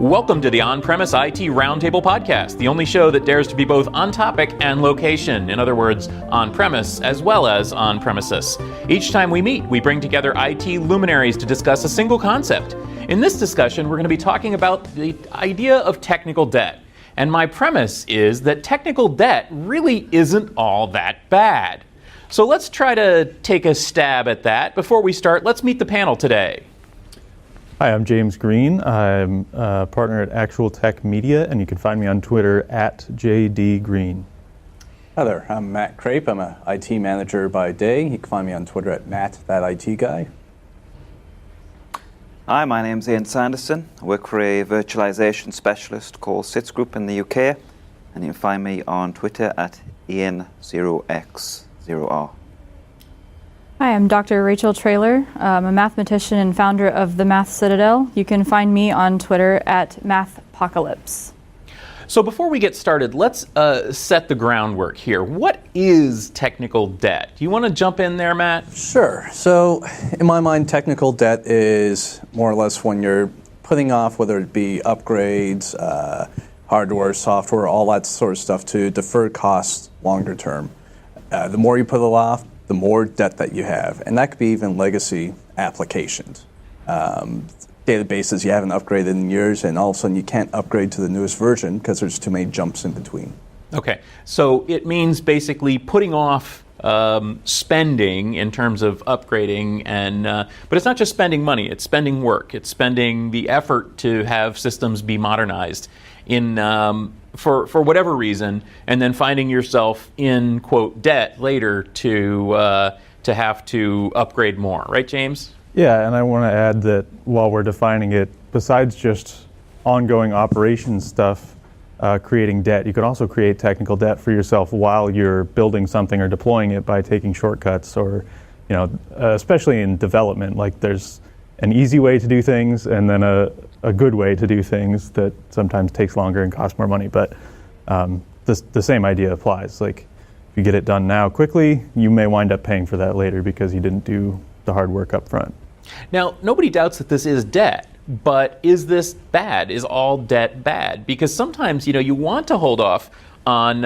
Welcome to the On-Premise IT Roundtable podcast, the only show that dares to be both on topic and location. In other words, on-premise as well as on-premises. Each time we meet, we bring together IT luminaries to discuss a single concept. In this discussion, we're going to be talking about the idea of technical debt. And my premise is that technical debt really isn't all that bad. So let's try to take a stab at that. Before we start, let's meet the panel today. Hi, I'm James Green. I'm a partner at Actual Tech Media, and you can find me on Twitter at @JDGreen. Hi there, I'm Matt Crape. I'm an IT manager by day. You can find me on Twitter at Matt.ITGuy. Hi, my name's Ian Sanderson. I work for a virtualization specialist called SITS Group in the UK, and you can find me on Twitter at Ian0x0R. Hi, I'm Dr. Rachel Traylor. I'm a mathematician and founder of the Math Citadel. You can find me on Twitter at Mathpocalypse. So before we get started, let's set the groundwork here. What is technical debt? Do you want to jump in there, Matt? Sure. So in my mind, technical debt is more or less when you're putting off, whether it be upgrades, hardware, software, all that sort of stuff to defer costs longer term. The more you put it off, the more debt that you have. And that could be even legacy applications. Databases you haven't upgraded in years, and all of a sudden you can't upgrade to the newest version because there's too many jumps in between. Okay, so it means basically putting off spending in terms of upgrading, and but it's not just spending money, it's spending work, it's spending the effort to have systems be modernized in for whatever reason, and then finding yourself in, quote, debt later to have to upgrade more. Right, James? Yeah, and I want to add that while we're defining it, besides just ongoing operations stuff, creating debt, you could also create technical debt for yourself while you're building something or deploying it by taking shortcuts, or, you know, especially in development, like there's an easy way to do things and then a good way to do things that sometimes takes longer and costs more money. But the same idea applies. Like, if you get it done now quickly, you may wind up paying for that later because you didn't do the hard work up front. Now, nobody doubts that this is debt, but is this bad? Is all debt bad? Because sometimes, you know, you want to hold off on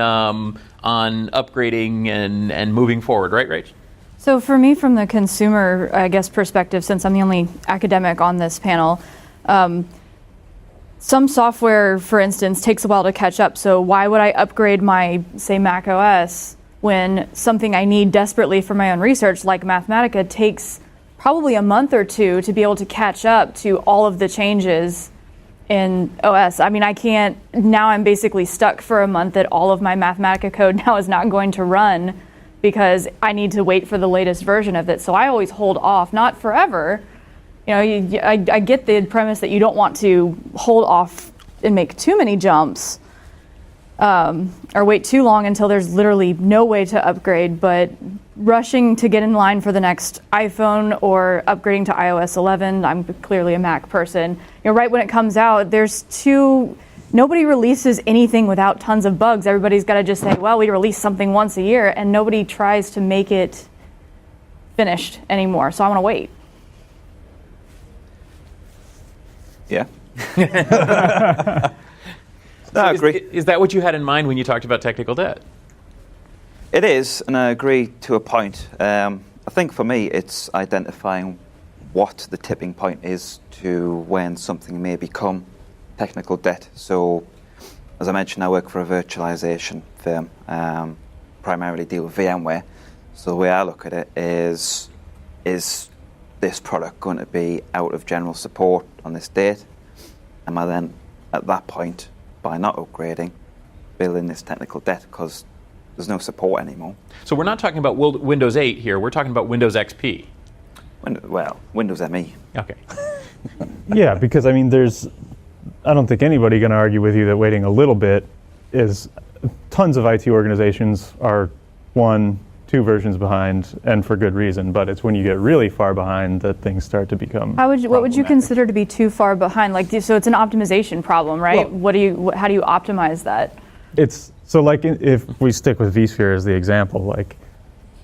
upgrading and moving forward, right, Rach? So for me, from the consumer, I guess, perspective, since I'm the only academic on this panel, some software, for instance, takes a while to catch up. So why would I upgrade my, say, Mac OS when something I need desperately for my own research, like Mathematica, takes probably a month or two to be able to catch up to all of the changes in OS? I mean, I can't, now I'm basically stuck for a month that all of my Mathematica code now is not going to run because I need to wait for the latest version of it. So I always hold off, not forever. You know, I get the premise that you don't want to hold off and make too many jumps or wait too long until there's literally no way to upgrade, but rushing to get in line for the next iPhone or upgrading to iOS 11, I'm clearly a Mac person. You know, right when it comes out, nobody releases anything without tons of bugs. Everybody's got to just say, well, we release something once a year, and nobody tries to make it finished anymore. So I want to wait. Yeah. No, I agree. Is that what you had in mind when you talked about technical debt? It is, and I agree to a point. I think for me, it's identifying what the tipping point is to when something may become technical debt. So, as I mentioned, I work for a virtualization firm, primarily deal with VMware. So the way I look at it is this product going to be out of general support on this date? Am I then, at that point, by not upgrading, building this technical debt because there's no support anymore? So we're not talking about Windows 8 here, we're talking about Windows XP. Windows ME. Okay. Yeah, because I mean, I don't think anybody going to argue with you that waiting a little bit is, tons of IT organizations are 1, 2 versions behind, and for good reason, but it's when you get really far behind that things start to become What would you consider to be too far behind? Like, so it's an optimization problem, right? Well, how do you optimize that? It's so, like, if we stick with vSphere as the example, like,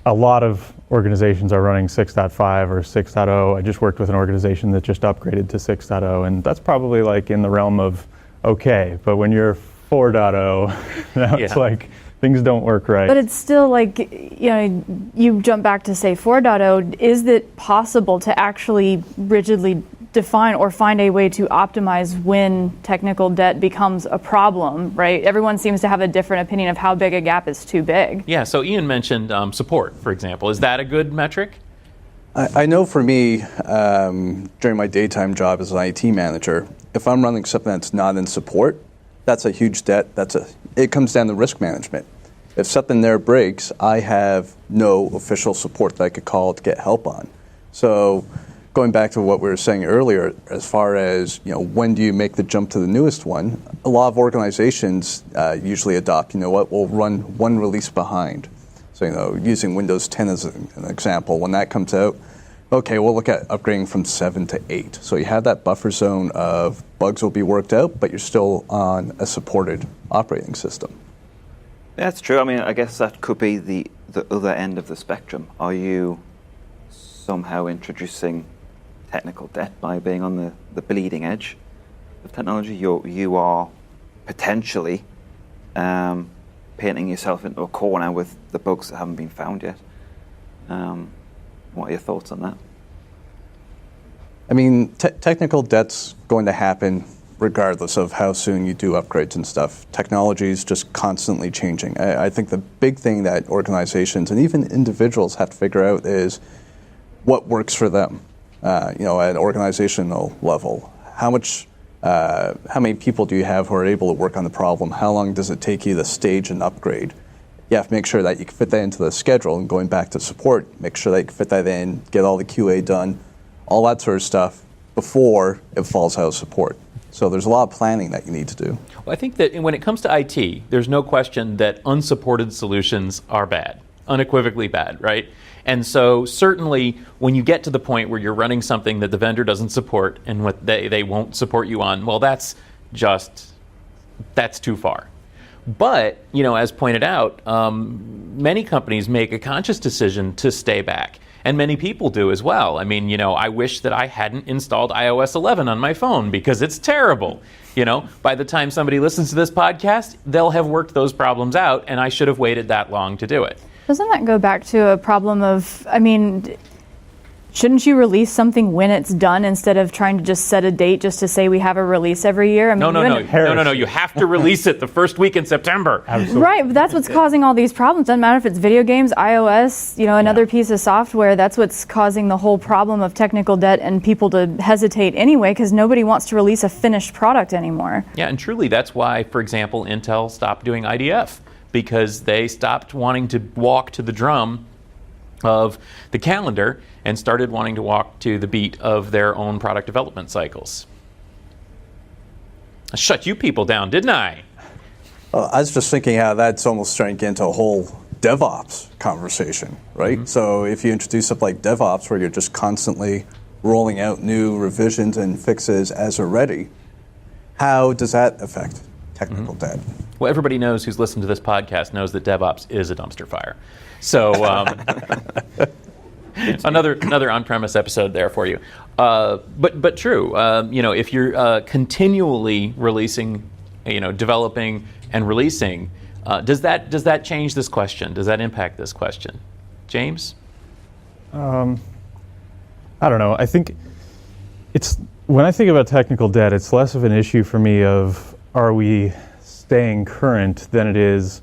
a lot of organizations are running 6.5 or 6.0. I just worked with an organization that just upgraded to 6.0, and that's probably like in the realm of okay. But when you're 4.0, now it's like things don't work right. But it's still like, you jump back to say 4.0, is it possible to actually rigidly define or find a way to optimize when technical debt becomes a problem, right? Everyone seems to have a different opinion of how big a gap is too big. Yeah, so Ian mentioned support, for example. Is that a good metric? I know for me, during my daytime job as an IT manager, if I'm running something that's not in support, that's a huge debt. It comes down to risk management. If something there breaks, I have no official support that I could call to get help on. So going back to what we were saying earlier, as far as when do you make the jump to the newest one, a lot of organizations usually adopt, we'll run one release behind. So using Windows 10 as an example, when that comes out, okay, we'll look at upgrading from 7 to 8. So you have that buffer zone of bugs will be worked out, but you're still on a supported operating system. That's true. I mean, I guess that could be the other end of the spectrum. Are you somehow introducing technical debt by being on the bleeding edge of technology? You are potentially painting yourself into a corner with the bugs that haven't been found yet. What are your thoughts on that? I mean, technical debt's going to happen regardless of how soon you do upgrades and stuff. Technology is just constantly changing. I think the big thing that organizations and even individuals have to figure out is what works for them. At an organizational level, how many people do you have who are able to work on the problem? How long does it take you to stage an upgrade? You have to make sure that you can fit that into the schedule, and going back to support, make sure that you can fit that in, get all the QA done, all that sort of stuff before it falls out of support. So there's a lot of planning that you need to do. Well, I think that when it comes to IT, there's no question that unsupported solutions are bad, unequivocally bad, right? And so certainly when you get to the point where you're running something that the vendor doesn't support and what they won't support you on, well, that's too far. But, as pointed out, many companies make a conscious decision to stay back. And many people do as well. I mean, I wish that I hadn't installed iOS 11 on my phone because it's terrible. By the time somebody listens to this podcast, they'll have worked those problems out, and I should have waited that long to do it. Doesn't that go back to a problem of, shouldn't you release something when it's done instead of trying to just set a date just to say we have a release every year? No. You have to release it the first week in September. Absolutely. Right, but that's what's causing all these problems. Doesn't matter if it's video games, iOS, another piece of software. That's what's causing the whole problem of technical debt and people to hesitate anyway, because nobody wants to release a finished product anymore. Yeah, and truly that's why, for example, Intel stopped doing IDF, because they stopped wanting to walk to the drum of the calendar and started wanting to walk to the beat of their own product development cycles. I shut you people down, didn't I? Well, I was just thinking how that's almost starting to get into a whole DevOps conversation, right? Mm-hmm. So if you introduce something like DevOps where you're just constantly rolling out new revisions and fixes as they're ready, how does that affect technical debt? Well, everybody knows who's listened to this podcast knows that DevOps is a dumpster fire. So another on-premise episode there for you. But true. If you're continually releasing, developing and releasing, does that change this question? Does that impact this question, James? I don't know. I think when I think about technical debt, it's less of an issue for me of are we staying current than it is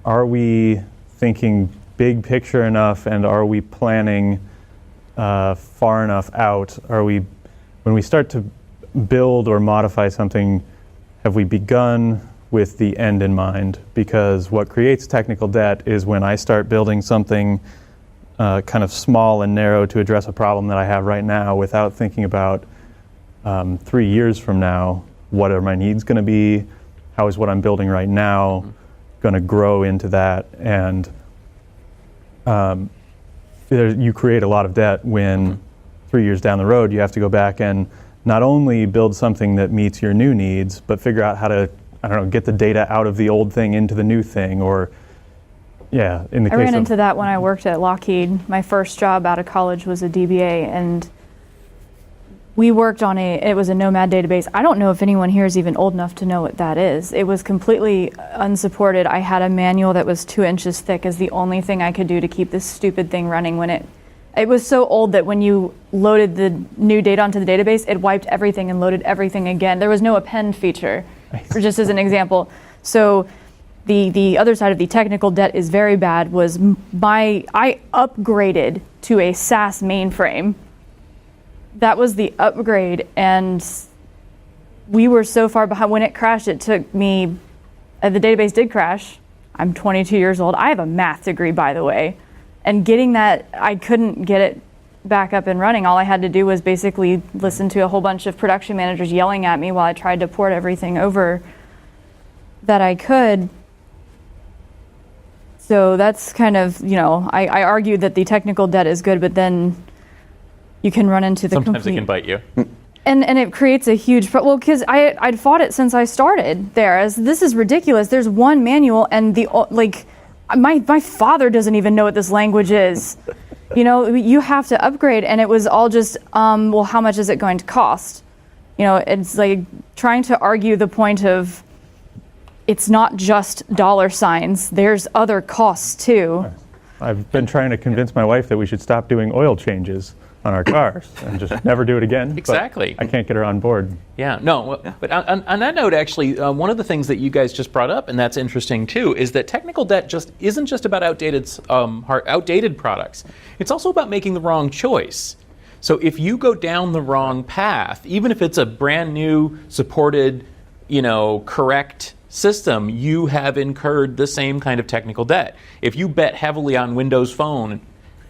are we thinking big picture enough, and are we planning far enough out? When we start to build or modify something, have we begun with the end in mind? Because what creates technical debt is when I start building something kind of small and narrow to address a problem that I have right now without thinking about 3 years from now, what are my needs going to be? How is what I'm building right now going to grow into that? And you create a lot of debt when 3 years down the road you have to go back and not only build something that meets your new needs, but figure out how to, get the data out of the old thing into the new thing, or Yeah, in the I case ran of into that when I worked at Lockheed. My first job out of college was a DBA, and we worked on it was a Nomad database. I don't know if anyone here is even old enough to know what that is. It was completely unsupported. I had a manual that was 2 inches thick as the only thing I could do to keep this stupid thing running when it was so old that when you loaded the new data onto the database, it wiped everything and loaded everything again. There was no append feature, for just as an example. So the other side of the technical debt is very bad. I upgraded to a SAS mainframe. That was the upgrade, and we were so far behind. When it crashed, it took me, the database did crash. I'm 22 years old. I have a math degree, by the way. And getting that, I couldn't get it back up and running. All I had to do was basically listen to a whole bunch of production managers yelling at me while I tried to port everything over that I could. So that's kind of, I argued that the technical debt is good, but then you can run into the Sometimes it can bite you. And it creates a huge problem. Well, because I'd fought it since I started there. As this is ridiculous. There's one manual, and my father doesn't even know what this language is. You have to upgrade, and it was all just, well, how much is it going to cost? It's like trying to argue the point of it's not just dollar signs. There's other costs too. I've been trying to convince my wife that we should stop doing oil changes on our cars and just never do it again. Exactly. I can't get her on board. Yeah, no, but on that note, actually, one of the things that you guys just brought up, and that's interesting too, is that technical debt just isn't just about outdated products. It's also about making the wrong choice. So if you go down the wrong path, even if it's a brand new, supported, correct system, you have incurred the same kind of technical debt. If you bet heavily on Windows Phone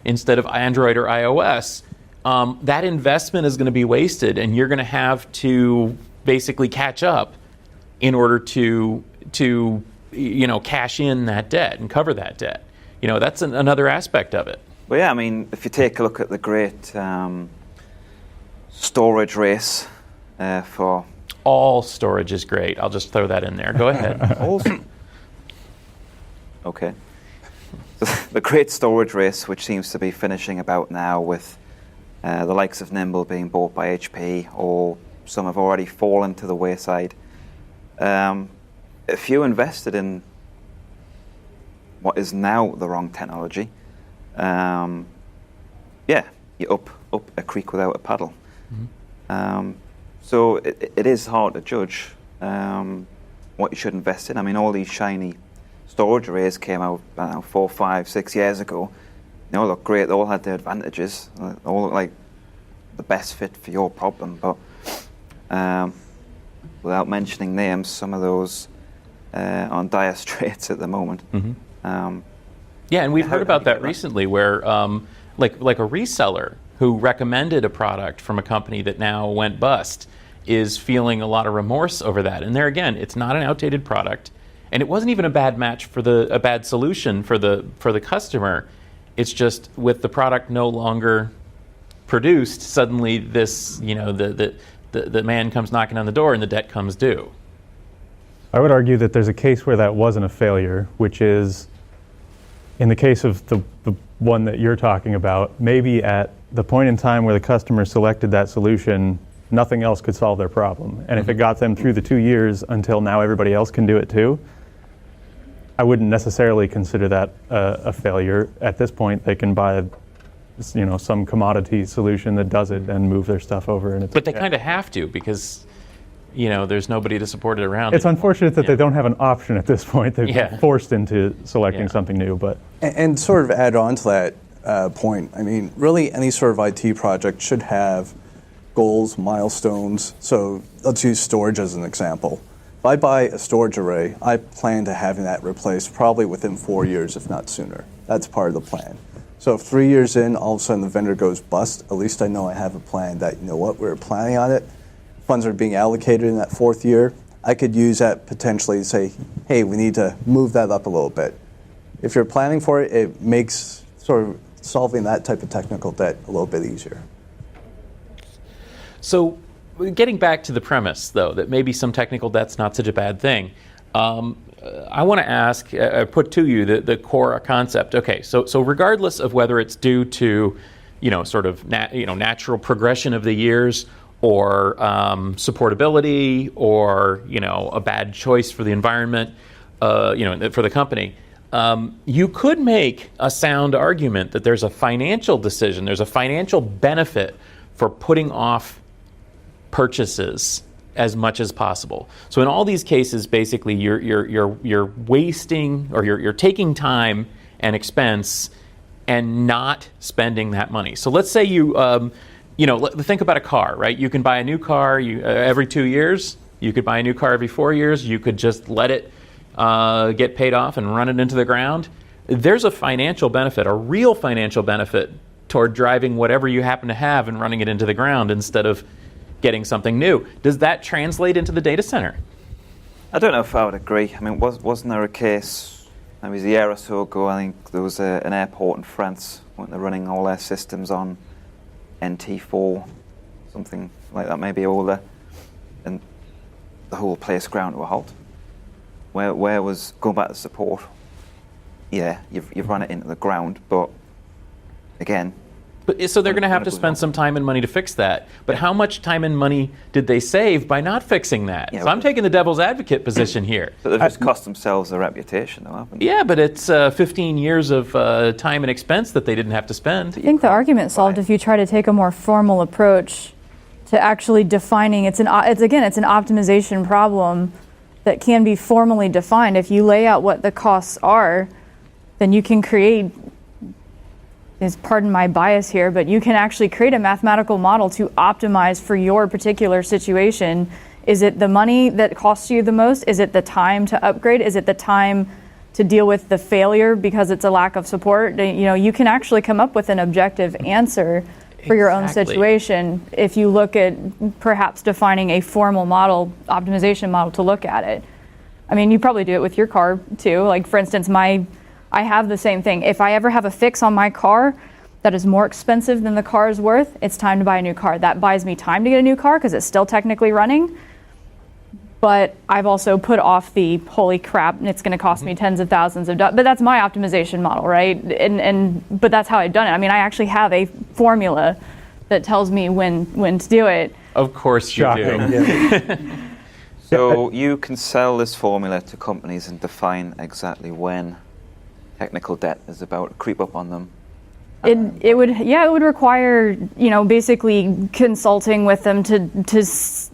instead of Android or iOS, that investment is going to be wasted, and you're going to have to basically catch up in order to cash in that debt and cover that debt. That's another aspect of it. Well, yeah, I mean, if you take a look at the great storage race for... All storage is great. I'll just throw that in there. Go ahead. Okay. The great storage race, which seems to be finishing about now with the likes of Nimble being bought by HP, or some have already fallen to the wayside. If you invested in what is now the wrong technology, you're up a creek without a paddle. Mm-hmm. So it is hard to judge what you should invest in. I mean, all these shiny storage arrays came out 4, 5, 6 years ago. They all look great. They all had their advantages. They all look like the best fit for your problem. But without mentioning names, some of those are on dire straits at the moment. Mm-hmm. Yeah, and we've heard about that recently, where like a reseller who recommended a product from a company that now went bust is feeling a lot of remorse over that. And there again, it's not an outdated product, and it wasn't even a bad match for a bad solution for the customer. It's just with the product no longer produced, suddenly this, the man comes knocking on the door and the debt comes due. I would argue that there's a case where that wasn't a failure, which is in the case of the one that you're talking about, maybe at the point in time where the customer selected that solution, nothing else could solve their problem. And if it got them through the 2 years until now everybody else can do it too, I wouldn't necessarily consider that a failure. At this point, they can buy some commodity solution that does it and move their stuff over. And but they kind of have to, because there's nobody to support it around. It's unfortunate that they don't have an option at this point. They're forced into selecting something new. But and sort of add on to that point, I mean, really any sort of IT project should have goals, milestones. So let's use storage as an example. If I buy a storage array, I plan to having that replaced probably within 4 years, if not sooner. That's part of the plan. So if 3 years in, all of a sudden the vendor goes bust, at least I know I have a plan that, we were planning on it. Funds are being allocated in that 4th year. I could use that potentially to say, hey, we need to move that up a little bit. If you're planning for it, it makes sort of solving that type of technical debt a little bit easier. So getting back to the premise, though, that maybe some technical debt's not such a bad thing, I want to ask, put to you the core concept. Okay, so regardless of whether it's due to, sort of natural progression of the years, or supportability, or a bad choice for the environment, for the company, you could make a sound argument that there's a financial decision, there's a financial benefit for putting off purchases as much as possible. So in all these cases, basically, you're wasting, or you're taking time and expense and not spending that money. So let's say you think about a car, right? You can buy a new car every 2 years. You could buy a new car every 4 years. You could just let it get paid off and run it into the ground. There's a financial benefit, a real financial benefit, toward driving whatever you happen to have and running it into the ground instead of getting something new. Does that translate into the data center? I don't know if I would agree. I mean, wasn't there a case, maybe a year or so ago, I think there was an airport in France, weren't they running all their systems on NT4, something like that, maybe older, and the whole place ground to a halt? Where was, going back to support, yeah, you've run it into the ground, but again, so they're going to have to spend some time and money to fix that. But how much time and money did they save by not fixing that? Yeah, so I'm taking the devil's advocate position here. But they've just cost themselves a reputation, though, haven't they? Yeah, but it's 15 years of time and expense that they didn't have to spend. I think the argument's solved if you try to take a more formal approach to actually defining. It's an optimization problem that can be formally defined. If you lay out what the costs are, then you can create, pardon my bias here, but you can actually create a mathematical model to optimize for your particular situation. Is it the money that costs you the most? Is it the time to upgrade? Is it the time to deal with the failure because it's a lack of support? You can actually come up with an objective answer for your own situation if you look at perhaps defining a formal model, optimization model, to look at it. I mean, you probably do it with your car too. Like, for instance, I have the same thing. If I ever have a fix on my car that is more expensive than the car is worth, it's time to buy a new car. That buys me time to get a new car because it's still technically running. But I've also put off the holy crap, and it's going to cost me tens of thousands of dollars. But that's my optimization model, right? But that's how I've done it. I mean, I actually have a formula that tells me when to do it. Of course you do. Yeah. So you can sell this formula to companies and define exactly when technical debt is about to creep up on them. It would require, basically consulting with them to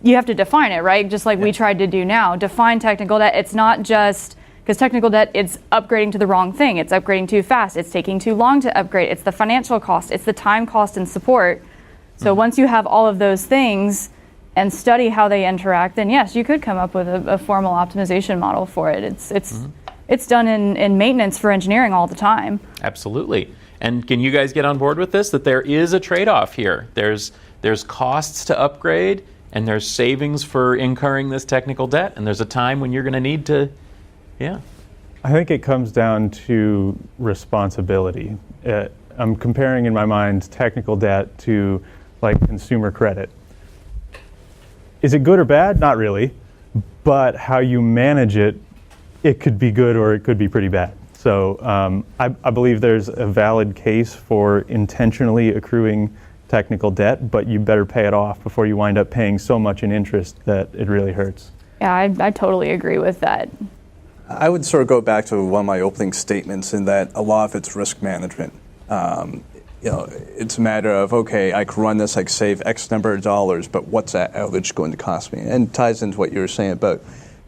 you have to define it, right? Just like we tried to do now. Define technical debt. It's not just, because technical debt, it's upgrading to the wrong thing. It's upgrading too fast. It's taking too long to upgrade. It's the financial cost. It's the time cost and support. So once you have all of those things and study how they interact, then yes, you could come up with a formal optimization model for it. It's done in maintenance for engineering all the time. Absolutely. And can you guys get on board with this? That there is a trade-off here. There's costs to upgrade, and there's savings for incurring this technical debt, and there's a time when you're going to need to, I think it comes down to responsibility. I'm comparing in my mind technical debt to like consumer credit. Is it good or bad? Not really. But how you manage it, it could be good or it could be pretty bad. So I believe there's a valid case for intentionally accruing technical debt, but you better pay it off before you wind up paying so much in interest that it really hurts. Yeah, I totally agree with that. I would sort of go back to one of my opening statements in that a lot of it's risk management. It's a matter of, okay, I can run this, I can save X number of dollars, but what's that outage going to cost me? And it ties into what you were saying about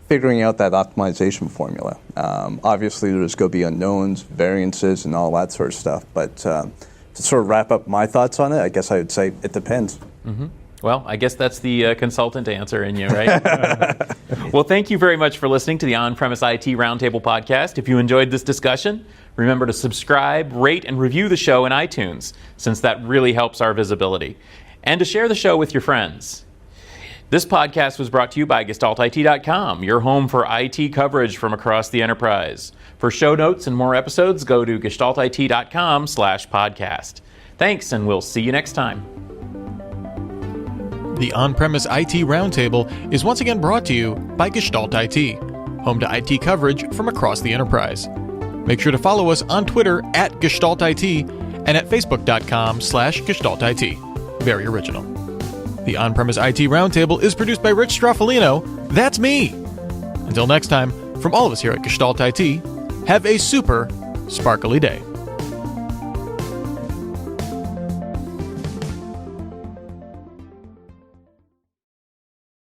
figuring out that optimization formula. Obviously, there's going to be unknowns, variances, and all that sort of stuff. But to sort of wrap up my thoughts on it, I guess I would say it depends. Mm-hmm. Well, I guess that's the consultant answer in you, right? Well, thank you very much for listening to the On-Premise IT Roundtable podcast. If you enjoyed this discussion, remember to subscribe, rate, and review the show in iTunes, since that really helps our visibility. And to share the show with your friends. This podcast was brought to you by GestaltIT.com, your home for IT coverage from across the enterprise. For show notes and more episodes, go to GestaltIT.com/podcast. Thanks, and we'll see you next time. The On-Premise IT Roundtable is once again brought to you by Gestalt IT, home to IT coverage from across the enterprise. Make sure to follow us on Twitter @GestaltIT and at facebook.com/GestaltIT. Very original. The On-Premise IT Roundtable is produced by Rich Straffolino. That's me. Until next time, from all of us here at Gestalt IT, have a super sparkly day.